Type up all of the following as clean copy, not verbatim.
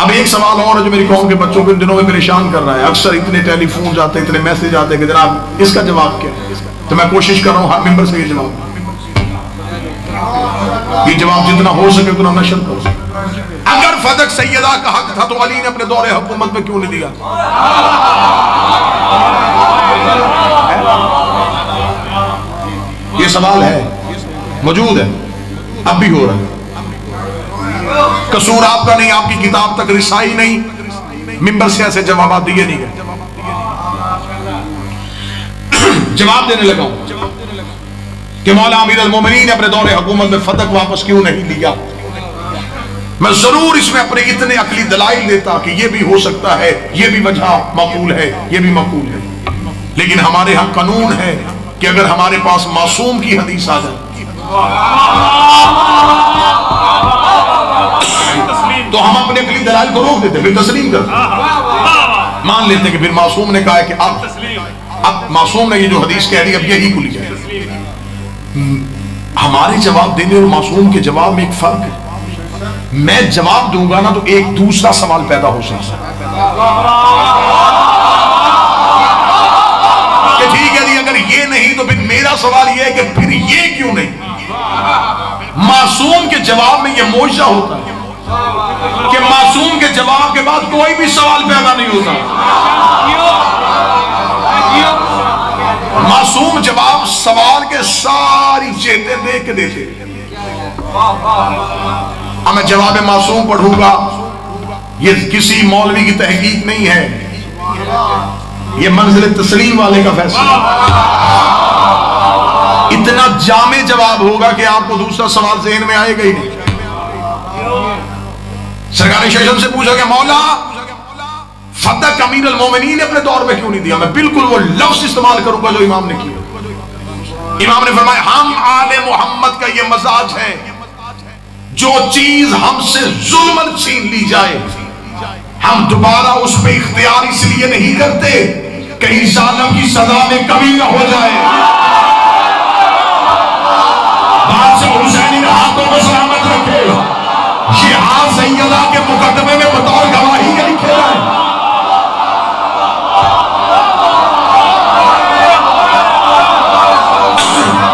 अब एक सवाल और है जो मेरी कौम के बच्चों को इन दिनों में परेशान कर रहा है। अक्सर इतने टेलीफोन आते, इतने मैसेज आते कि जनाब इसका जवाब क्या है। तो मैं कोशिश कर रहा हूँ हर मेंबर से ये जवाब जितना हो सके उतना नशर करो। अगर फदक सैयदा का हक था तो अली ने अपने दौरे हुकूमत में क्यों नहीं दिया? ये सवाल है, मौजूद है, अब भी हो रहा है। कसूर आपका नहीं, आपकी किताब तक रिसाई नहीं, मिंबर से ऐसे जवाब दिए नहीं गए। जवाब देने लगा कि मौला अमीर अल मोमिनीन ने अपने दौरे हुकूमत में फदक वापस क्यों नहीं लिया। मैं जरूर इसमें अपने इतने अकली दलाइल देता कि यह भी हो सकता है, यह भी वजह मकबूल है, यह भी मकबूल है, लेकिन हमारे यहां कानून है कि अगर हमारे पास मासूम की हदीस आ जाए तो हम अपने अकली दलाइल को रोक देते, फिर तस्लीम करते, मान लेते कि फिर मासूम ने कहा है कि अब मासूम ने ये जो हदीस कह दी अब यही खुली जाए। हमारे जवाब देने और मासूम के जवाब में एक फर्क है। मैं जवाब दूंगा ना तो एक दूसरा सवाल पैदा हो सकता है कि ठीक है जी अगर ये नहीं तो फिर मेरा सवाल ये है कि फिर ये क्यों नहीं। मासूम के जवाब में ये मोजा होता है कि मासूम के जवाब के बाद कोई भी सवाल पैदा नहीं होता। मासूम जवाब सवाल के सारी चेतें देख के देते। अब मैं जवाब मासूम पढ़ूंगा, ये किसी मौलवी की तहकीक नहीं है, ये मंजिल तस्लीम वाले का फैसला। इतना जामे जवाब होगा कि आपको दूसरा सवाल ज़हन में आएगा ही नहीं। सरकारी सेशन से पूछा गया मौला फदक अमीर अल मोमिनीन ने अपने दौर में क्यों नहीं दिया। मैं बिल्कुल वो लफ्ज इस्तेमाल करूंगा जो इमाम ने किया। इमाम ने फरमाया हम आले मोहम्मद का ये मजाज है, जो चीज हमसे जुल्मन छीन ली जाए हम दोबारा उस पर इख्तियार इसलिए नहीं करते कहीं जालिम की सजा में कमी न हो जाए। बादशाह हुसैन इन हाथों को सलामत रखे, ये हाथ सैयदा के मुकदमे में बतौर गवाही के लिखे हैं।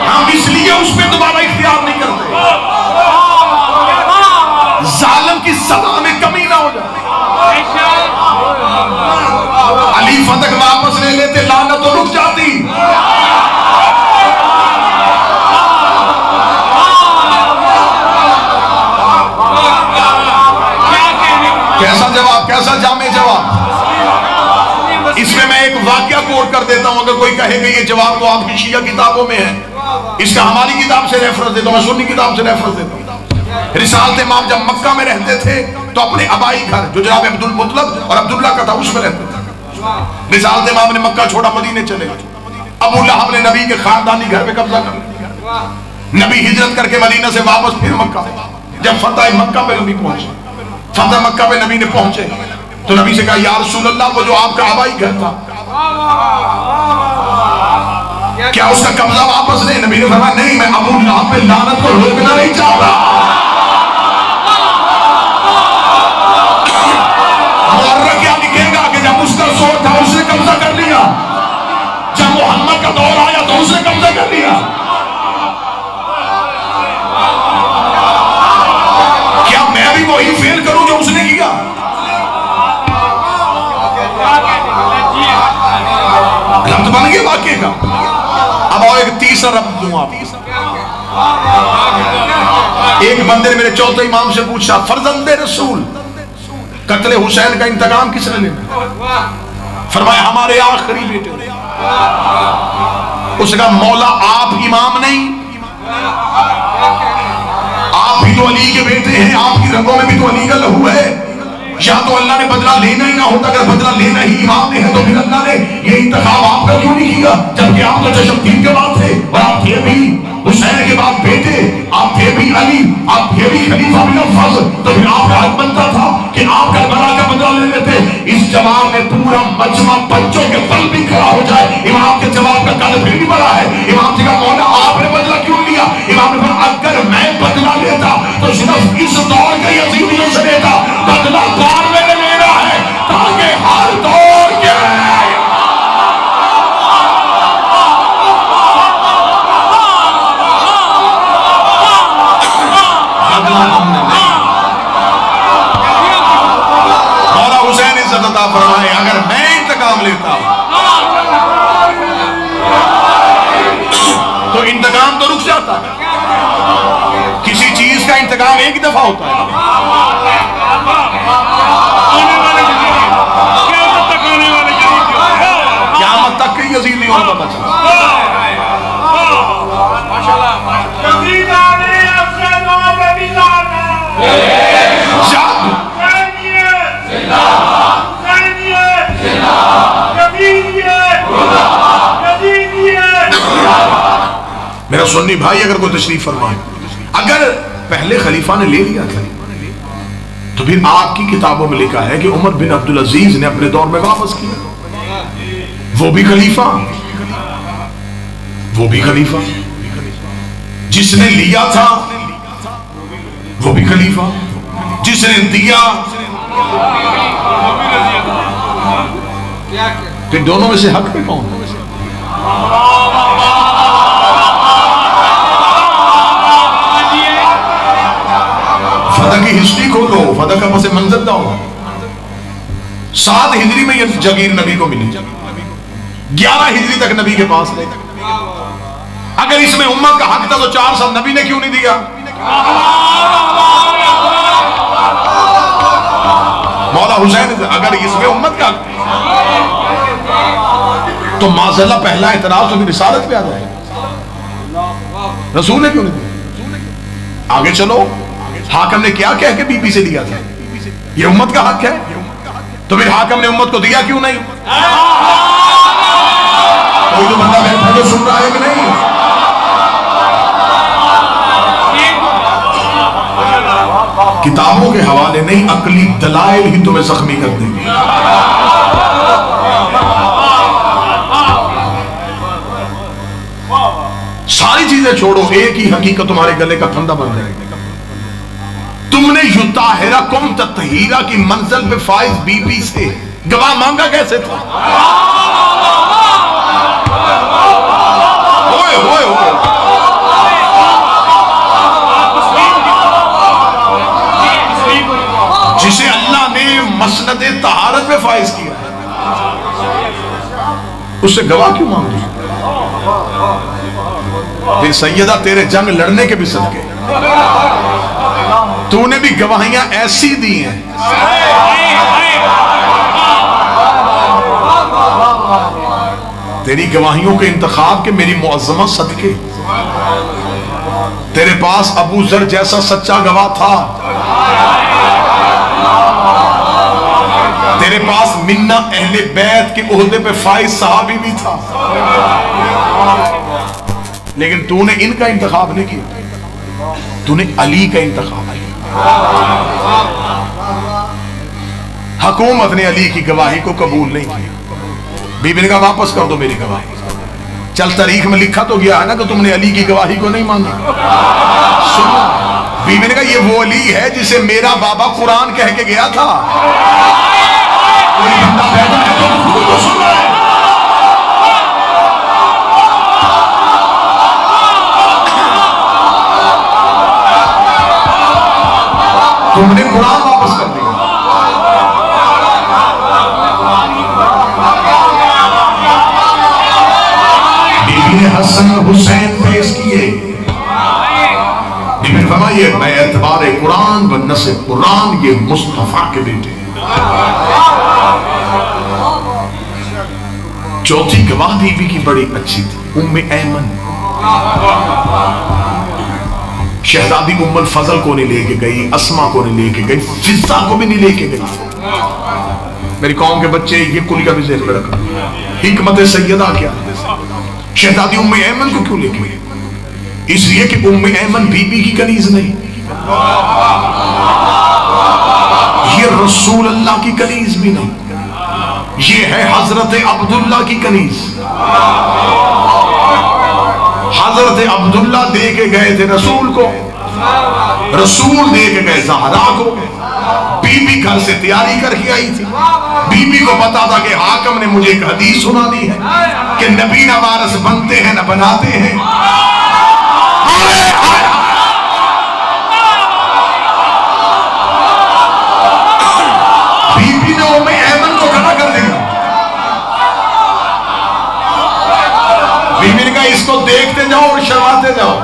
हम इसलिए उस पर दोबारा इख्तियार नहीं करते जालिम की सजा में कमी ना हो जाए। अली फदक वापस ले लेते, लानत तो रुक जाती। कैसा जवाब, कैसा जामे जवाब। इसमें मैं एक वाकया कोट कर देता हूं, अगर कोई कहे कि ये जवाब तो आपकी शिया किताबों में है, इसका हमारी किताब से रेफरेंस देता हूं, मैं सुन्नी किताब से रेफरेंस देता हूं। रिसालत इमाम जब मक्का में रहते थे तो अपने अबाई घर जो जनाब अब्दुल मुतलब और अब्दुल्ला का था उसमें रहते थे। रिसालत इमाम ने मक्का छोड़ा, मदीने चले गए। अबू लहब ने नबी के खानदानी घर पे कब्जा कर लिया। नबी हिजरत करके मदीना से वापस फिर मक्का। जब फतह मक्का पे नबी पहुंचे, फतह मक्का पे नबी ने पहुंचे तो नबी से कहा या रसूल अल्लाह, वो जो आपका अबाई घर था क्या उसका कब्जा वापस ले। नबी ने फरमाया नहीं, मैं अबू लहब पे लानत को रोकना नहीं चाहता। क्या लिखेगा कि जब उसका जोर था उसने कब्जा कर लिया, जब मोहम्मद का दौर आया तो उसने कब्जा कर लिया। क्या मैं भी वही फेल करूं जो उसने किया? रब्त बन गया वाकई का। अब आओ एक तीसरा रब्त दूं आपको। एक बंदे ने मेरे चौथे इमाम से पूछा फर्जंदे रसूल कत्ले हुसैन का इंतकाम किसने लेना? फरमाया हमारे आखिरी बेटे। उसने कहा मौला आप इमाम नहीं, आप भी तो अली के बेटे हैं, आपकी रगों में भी तो अली का लहू है। या तो अल्लाह ने बदला लेना ही ना होता, अगर बदला लेना ही इमाम ने है तो फिर अल्लाह ने ये इंतखाब आपका क्यों नहीं किया? जबकि आप तो जशमुद्दीन के बाद थे और आप थे भी हुसैन के बाद बेटे, आप थे भी अली, आप थे भी खलीफा बिन फजल, तो फिर आपका हक बनता था कि आप करबला का बदला ले लेते। इस जवाब में पूरा मजमा बच्चों के बल भी खड़ा हो जाए। इमाम के जवाब का कद फिर भी बड़ा है। इमाम से कहा मौला आपने बदला क्यों लिया? इमाम ने कहा अगर मैं बदला लेता तो सिर्फ इस दौर के यजीदियों से लेता, बदला बाद में लेना है ताकि हर दौर के मौला हुसैन इज्जत अता फरमाए, अगर मैं इंतकाम लेता तो इंतकाम तो रुक जाता है। किसी चीज का इंतकाम एक दफा होता है। क़यामत तक के यजीद नहीं होने का बचा। मेरा सुन्नी भाई अगर कोई तशरीफ फरमाए, अगर पहले खलीफा ने ले लिया था तो फिर आपकी किताबों में लिखा है कि उमर बिन अब्दुल अजीज ने अपने दौर में वापस किया। वो भी खलीफा, वो भी खलीफा, जिसने लिया था वो भी खलीफा, जिसने दिया। फिर दोनों में से हक पे कौन? फतह की हिस्ट्री खोलो, फतह का पसे मंजर दाओ। 7 हिजरी में यह जगीर नबी को मिली, 11 हिजरी तक नबी के पास रहे। अगर इसमें उम्मत का हक था तो 4 साल नबी ने क्यों नहीं दिया? मौला हुसैन अगर इसमें उम्मत का तो माज़अल्लाह पहला एतराज तो रिसालत पे आ जाएगा। रसूल ने क्यों नहीं दिया? आगे चलो, हाकम ने क्या कह के बीबी से लिया था? ये उम्मत का हक है, तो फिर हाकम ने उम्मत को दिया क्यों नहीं? कोई तो बंदा बैठा जो सुन रहा है कि नहीं? किताबों के हवाले नहीं, अकली दलाइल ही तुम्हें जख्मी कर देंगे। सारी चीजें छोड़ो, एक ही हकीकत तुम्हारे गले का फंदा बन जाएगा। तुमने युताहिरा कुम ततहीरा की मंजिल पे फाइज बीबी से गवाह मांगा कैसे था? ओए ओए ओए, जिसे अल्लाह ने मसनद तहारत पे फाइज किया, उससे गवाह क्यों मांगे? फिर सैयदा तेरे जंग लड़ने के भी सदके तूने भी गवाहियां ऐसी दी हैं। तेरी गवाहियों के इंतखाब के मेरी मुअज़्ज़मा सदके, तेरे पास अबू जर जैसा सच्चा गवाह था, तेरे पास मिन्ना अहले बैत के ओहदे पे फाइज सहाबी भी था, लेकिन तूने इनका इंतखाब नहीं किया, तूने अली का इंतखाब किया। हुकूमत ने अली की गवाही को कबूल नहीं किया। बीबी ने कहा वापस कर दो मेरी गवाही। चल, तारीख में लिखा तो गया है ना कि तुमने अली की गवाही को नहीं मांगी। सुनो, बीबी ने कहा ये वो अली है जिसे मेरा बाबा कुरान कह के गया था। कोई बंदा बैठा है तो खुद को सुन रहा है। तुमने कुरान वापस कर दिया। बीबी ने हसन और हुसैन पेश किए। बीबी ने फरमाया मैं एतबार कुरान व नस्ल कुरान ये मुस्तफा के बेटे। चौथी गवाह बीबी की बड़ी अच्छी थी, उम्मे ऐमन। शहजादी उम्मुल फजल को नहीं लेके गई, अस्मा को नहीं लेके गई, फिजा को भी नहीं लेके गई। मेरी कौम के बच्चे ये कुल का भी ज़हन में रखा। हिकमत सैयदा क्या है? शहजादी उम्मे ऐमन को क्यों लेके गई? इसलिए कि उम्मे ऐमन बीबी की कनीज नहीं, ये रसूल अल्लाह की कनीज भी नहीं, ये है हजरत अब्दुल्ला की कनीज। हजरत अब्दुल्ला दे के गए थे रसूल को, रसूल देख गए ज़हरा को, बीबी घर से तैयारी करके आई थी। बीबी को पता था कि हाकिम ने मुझे एक हदीस सुनानी है कि नबी ना वारस बनते हैं ना बनाते हैं। बीबी ने उम्मे ऐमन को खड़ा कर दिया। बीबी ने कहा इसको देखते जाओ और शर्माते जाओ।